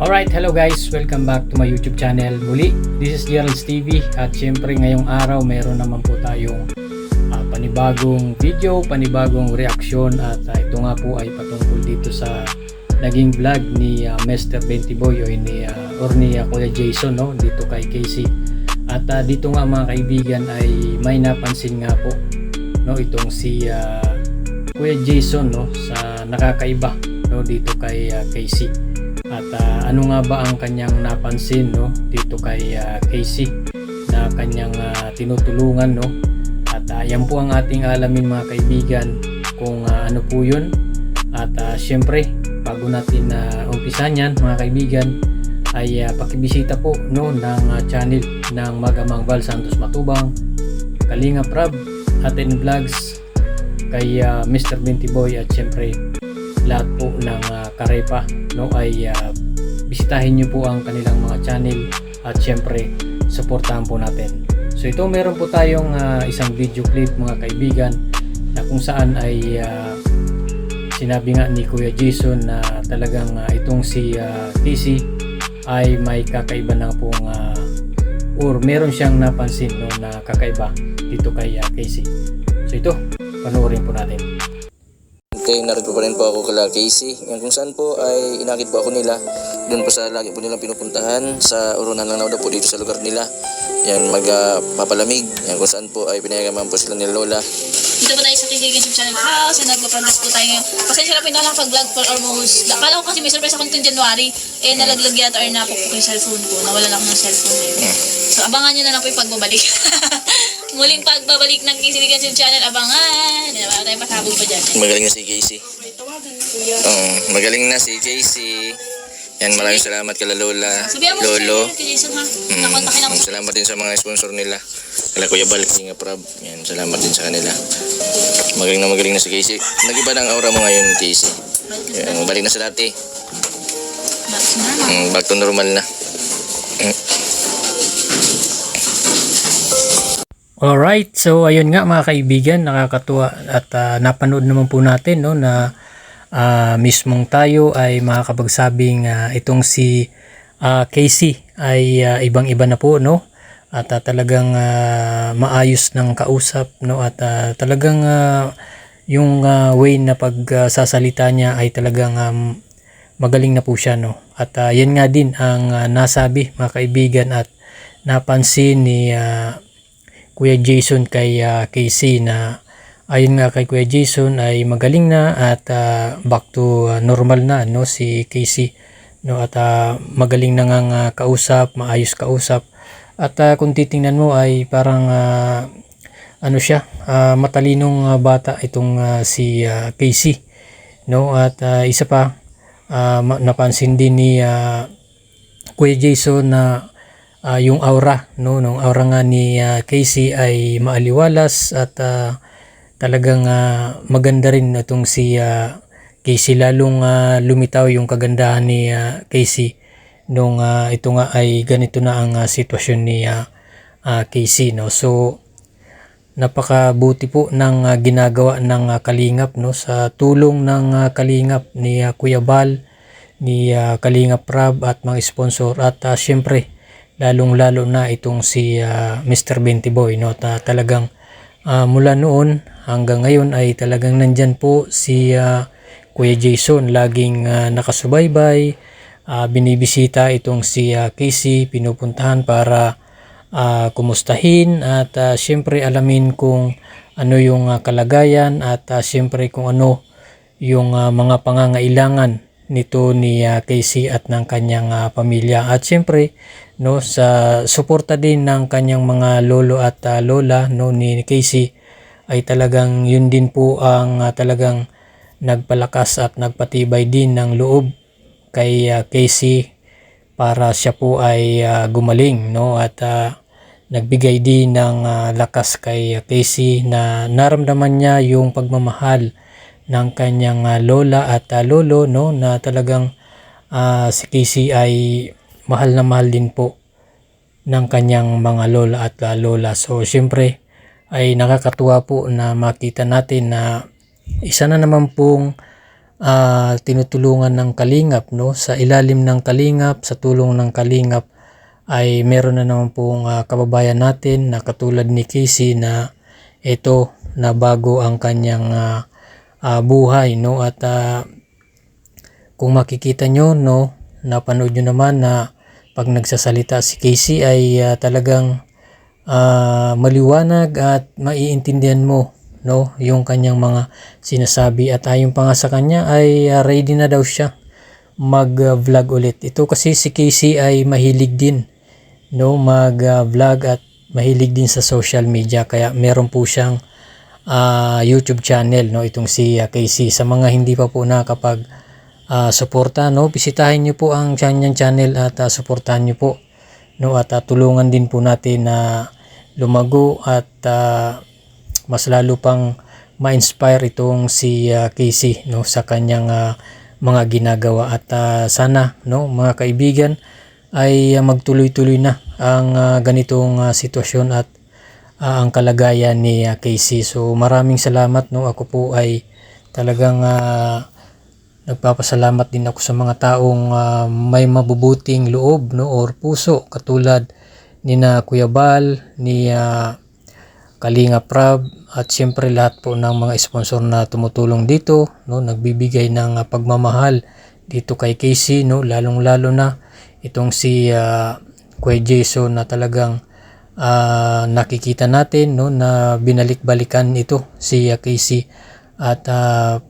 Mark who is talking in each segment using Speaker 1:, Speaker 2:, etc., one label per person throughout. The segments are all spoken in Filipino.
Speaker 1: Alright, hello guys, welcome back to my YouTube channel. Muli, this is Gerald's TV at syempre ngayong araw meron naman po tayong panibagong video, panibagong reaksyon at ito nga po ay patungkol dito sa naging vlog ni Mr. Bentiboy o ni Kuya Jason, no, dito kay Casey. At dito nga mga kaibigan ay may napansin nga po, no, itong si Kuya Jason, no, sa nakakaiba, no, dito kay Casey. At ano nga ba ang kanyang napansin, no, dito kay Casey na kanyang tinutulungan, no? At yan po ang ating alamin mga kaibigan kung ano po yun. At syempre bago natin umpisan yan mga kaibigan ay pakibisita po, no, ng channel ng Magamang Val Santos Matubang, Kalingap Rab, Aten Vlogs, kay Mr. Bentiboy at syempre lahat po ng Karepa, no, ay bisitahin nyo po ang kanilang mga channel at syempre supportahan po natin. So ito meron po tayong isang video clip mga kaibigan na kung saan ay sinabi nga ni Kuya Jason na talagang itong si TC ay may kakaiba na pong or meron siyang napansin, no, na kakaiba dito kay Casey. So ito, panoorin po natin.
Speaker 2: Okay, narito pa rin po ako kala Casey. Yan kung saan po ay inakit po ako nila. Doon po sa lagi po nilang pinupuntahan. Sa urunan lang na po dito sa lugar nila. Yan, magpapalamig. Yan kung saan po ay pinayagaman po sila ni Lola.
Speaker 3: Dito po tayo sa Tigay YouTube channel house. And nagpa-promise po tayo ngayon. Pasensya na po yung nakapag-vlog for almost. Akala ko kasi may surprise ako nitong January. Nalaglag yata or napok ko yung cellphone ko. Nawala lang ng cellphone ngayon. So abangan nyo na lang po yung pagbabalik. Muling pagbabalik ng Casey YouTube channel. Abangan. Wala tayong pasabog pa dyan.
Speaker 2: Magaling na si Casey. Magaling na si Casey. Yan, maraming salamat kala Lola,
Speaker 3: Sabihan mo
Speaker 2: Lolo.
Speaker 3: kay Jason, ha? Nakontakin ako.
Speaker 2: Salamat din sa mga sponsor nila. Kala Kuya Bal, Kalingap Rab. Yan, salamat din sa kanila. Magaling na si Casey. Nag-iba ng aura mo ngayon, Casey. Yan, balik na sa dati. Back to normal na.
Speaker 1: Alright, so ayun nga mga kaibigan, nakakatuwa at napanood naman po natin, no, na mismong tayo ay makakapagsabing itong si Casey ay ibang-iba na po, no, at talagang maayos ng kausap, no, at talagang yung way na pagsasalita niya ay talagang magaling na po siya, no, at yan nga din ang nasabi mga kaibigan at napansin ni Kuya Jason kay Casey na ayon nga kay Kuya Jason ay magaling na at back to normal na, no, si Casey, no, at magaling na ngang kausap, maayos kausap at kung titingnan mo ay parang ano siya, matalinong bata itong si Casey, no, at isa pa napansin din ni Kuya Jason na yung aura, no, nung aura nga ni Casey ay maaliwalas at talagang maganda rin itong si Casey, lalong lumitaw yung kagandahan ni Casey nung ito nga ay ganito na ang sitwasyon ni Casey, no. So napakabuti po ng ginagawa ng Kalingap, no, sa tulong ng Kalingap ni Kuya Bal, ni Kalingap Rab at mga sponsor at syempre lalong-lalo na itong si Mr. Bentiboy, no, talagang mula noon hanggang ngayon ay talagang nandyan po si Kuya Jason, laging nakasubaybay, binibisita itong si Casey, pinupuntahan para kumustahin at syempre alamin kung ano yung kalagayan at syempre kung ano yung mga pangangailangan nito ni Casey at ng kanyang pamilya at syempre, no, sa suporta din ng kanyang mga lolo at lola, no, ni Casey ay talagang yun din po ang talagang nagpalakas at nagpatibay din ng loob kay Casey para siya po ay gumaling, no, at nagbigay din ng lakas kay Casey na naramdaman niya yung pagmamahal ng kanyang lola at lolo, no, na talagang si Casey ay mahal na mahal din po ng kanyang mga lola at lola. So syempre ay nakakatuwa po na makita natin na isa na naman pong tinutulungan ng Kalingap, no? Sa ilalim ng Kalingap, sa tulong ng Kalingap ay meron na naman pong kababayan natin na katulad ni Casey na ito na bago ang kanyang buhay, no? At kung makikita nyo, no, napanood nyo naman na pag nagsasalita si Casey ay talagang maliwanag at maiintindihan mo, no, yung kanyang mga sinasabi. At ayon pa nga sa kanya ay ready na daw siya mag-vlog ulit. Ito kasi si Casey ay mahilig din, no, mag-vlog at mahilig din sa social media, kaya meron po siyang YouTube channel, no, itong si Casey. Sa mga hindi pa po nakapag suporta, no, bisitahin niyo po ang kanyang channel at suportahan niyo po, no, at tulungan din po natin na lumago at mas lalo pang ma-inspire itong si Casey, no, sa kanyang mga ginagawa. At sana, no, mga kaibigan, ay magtuloy-tuloy na ang ganitong sitwasyon at ang kalagayan ni Casey. So maraming salamat, no. Ako po ay talagang nagpapasalamat din ako sa mga taong may mabubuting loob, no, or puso, katulad ni na Kuya Bal, ni Kalingap Rab, at siyempre lahat po ng mga sponsor na tumutulong dito, no, nagbibigay ng pagmamahal dito kay Casey, no, lalong-lalo na itong si Kuya Jason na talagang nakikita natin, no, na binalik-balikan ito si Casey. At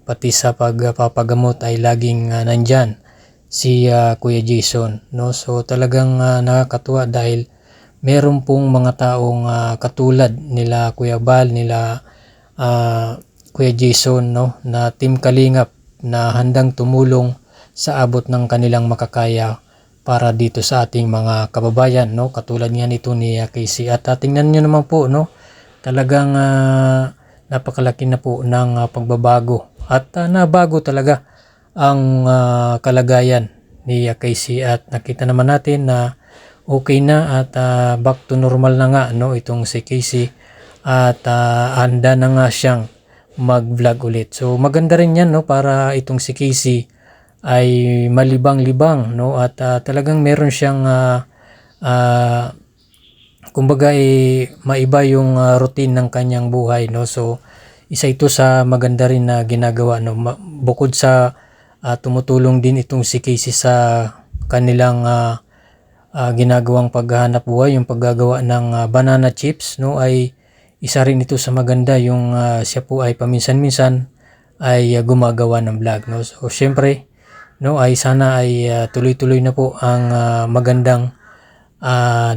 Speaker 1: pati sa pagpapagamot ay laging nandyan si Kuya Jason, no. So talagang nakakatuwa dahil meron pong mga taong katulad nila Kuya Bal, nila Kuya Jason, no, na Team Kalingap na handang tumulong sa abot ng kanilang makakaya para dito sa ating mga kababayan, no, katulad nga nito ni Casey. At tingnan nyo naman po, no, talagang napakalaki na po ng pagbabago at nabago talaga ang kalagayan ni Casey, at nakita naman natin na okay na at back to normal na nga, no, itong si Casey, at handa na nga siyang mag-vlog ulit. So maganda rin yan, no, para itong si Casey ay malibang-libang, no, at talagang meron siyang kumbaga maiba yung routine ng kanyang buhay, no. So isa ito sa maganda rin na ginagawa, no, bukod sa tumutulong din itong si Casey sa kanilang ginagawang paghahanap buhay, yung paggagawa ng banana chips, no, ay isa rin ito sa maganda yung siya po ay paminsan-minsan ay gumagawa ng vlog, no. So syempre, no, ay sana ay tuloy-tuloy na po ang magandang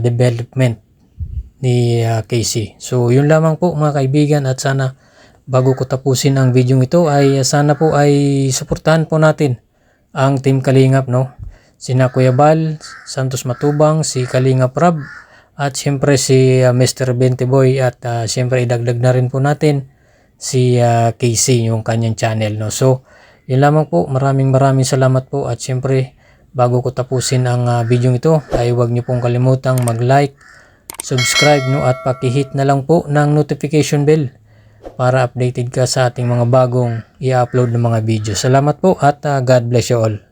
Speaker 1: development ni Casey. So yun lamang po mga kaibigan, at sana bago ko tapusin ang video ito ay sana po ay suportahan po natin ang Team Kalingap, no, sina Kuya Bal, Santos Matubang, si Kalingap Rab, at siyempre si Mr. Benteboy, at siyempre idagdag na rin po natin si Casey, yung kanyang channel, no. So yun lamang po, maraming salamat po. At siyempre bago ko tapusin ang video ito ay huwag niyo pong kalimutang mag-like, subscribe, no, at paki-hit na lang po ng notification bell para updated ka sa ating mga bagong i-upload ng mga video. Salamat po at God bless you all.